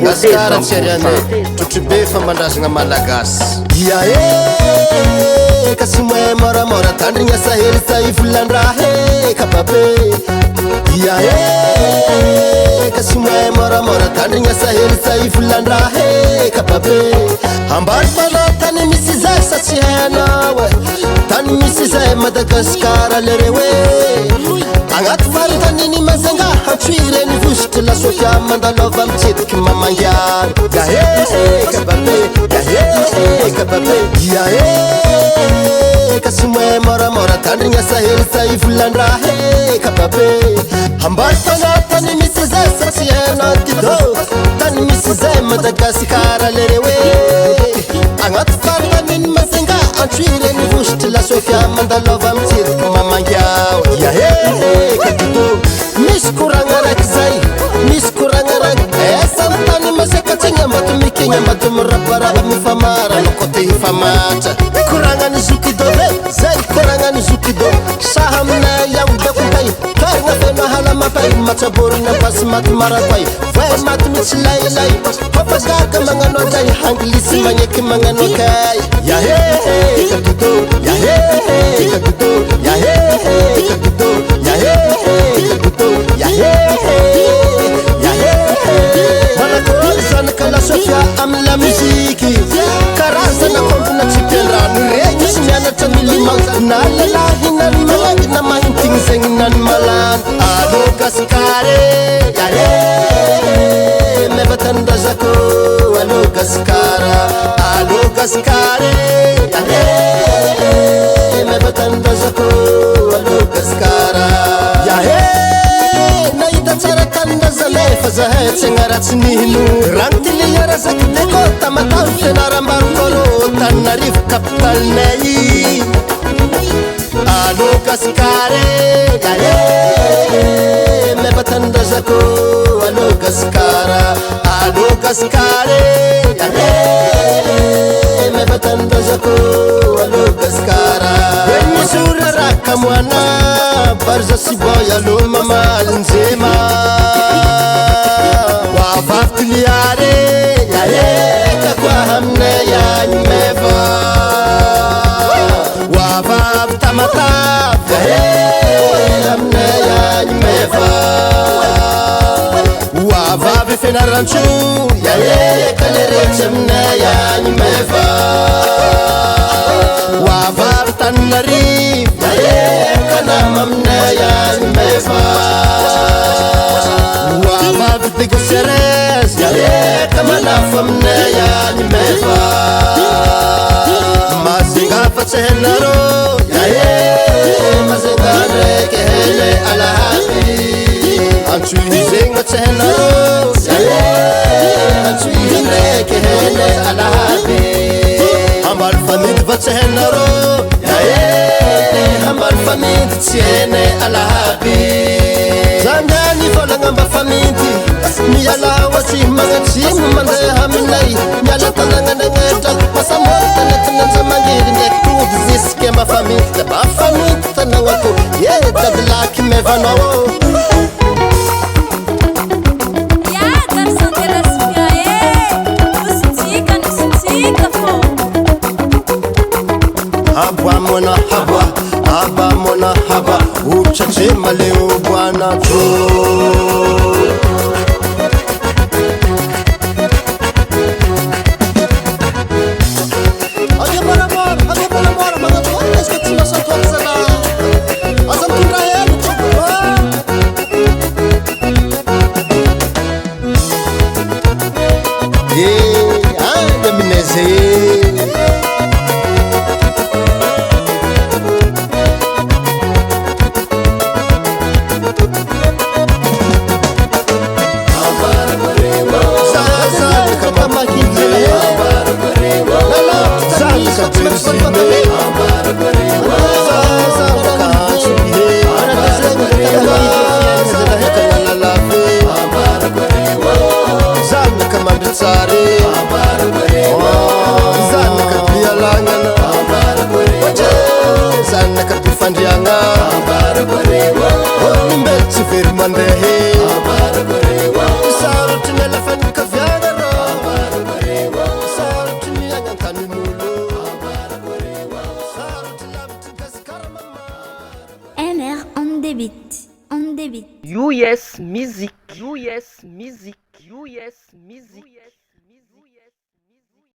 Gaskara tseriane Tutribe famandrazana malagasy Iae Kasimoe moramora tandrigna sahely say volandrahe kababe Iae Kasimoe moramora tandrigna sahely say volandrahe kababe Ambany fala tany misy zay sa tsy hainao Tany misy zay Madagasikara lerewe Agnaty farontaniny mazanga Hatsuireny vositry lasofia mandalova mitsetiky mamangiary Yahe kababe Yahe kababe Yahe Kasimoe moramora tandrigna sahely say volandrahe kababe Ambany fala tany misy zay sa tsy hainao tido Tany misy zay Madagasikara lerewe Agnaty farontaniny mazanga Hatsuireny vositry lasofia mandalova mitsetiky mamangiary Yahe Misy koragna raiky zay Misy koragna raiky Santany masekatsegna mbato mikegna mbato mirabaraba mifamara Lokote hifamatra Koragna ny zokido ve Zay koragna ny zokido Saha aminay ao dakotay Karigna fena hala mapay Matsaborina basy maty marakway Vai maty mitsy lailay Papagaga magnano zay Anglisy magneky magnano kay Yahe kakido Yahe kakido Yahe kakido Yahe kakido Yahe Malakôry zanaka lasofia amy la muziki Karazana kompona tsipiandrano Regny sy mianatra milimana Na lalahy nany malangy Na mahintigny zegny nany malandy Allo Gasikare Yahe Mevatandrazako Allo Gasikara Allo Gasikare Yahe Mevatandrazako Allo Gasikara Yahe Nahita tsara tanindrazalay fa zahay tsy agnaratsy nihino Rano tiliara zaky teko tamatavy fianaram-barokôrô Tananarivo kapitalinay Allo Gasikare Yahe Mevatandrazako Allo Gasikara Allo Gasikare Yahe Mevatandrazako Allo Gasikara Misura rakamoana Barza siboy allo mamalinzema Wavavy tiliare Yahe kakwa hamne yany meva Wavavy tamatavy Yahe hamne yany meva Wavavy fenarantso Yahe kaleretsy amne yany meva Wavavy Tananarivo Yahe kanam amne yany meva Wavavy Degoseres Yahe kamanafo amne yany meva Mazinga fa tsy hainarô Yahe mazinga ndraiky hele alahaby Antsohy zegny tsy hainarô Yahe antsohy ndraiky hele alahaby Ambal famidy va tsy hainarô Yahe ambal famidy tsy hainay alahaby Zandany volagna mba famidy Miala oatsy magnatsimo mandeha aminay Miala tanagnanegnatra Masamôry tanetinanza mangiry ndraiky tody zisiky mba famidy Da mba famidy tanagnako Ye dadilaky mevanao Haba mona haba, haba mona haba Uchache maleo bwana cho Age mora mga chon Eske tina sa tuwa sana Asam tura helu chokwa Ande mineze Sorry. zanakabiyalagnana zanakabifandriagna olombelo tsy very mandehe sarotry ny alafanikaviagna sarotry ny agnan-tanimolo sarotry lavitry gasikaramama NR on débit. US Music. US Music. US Music.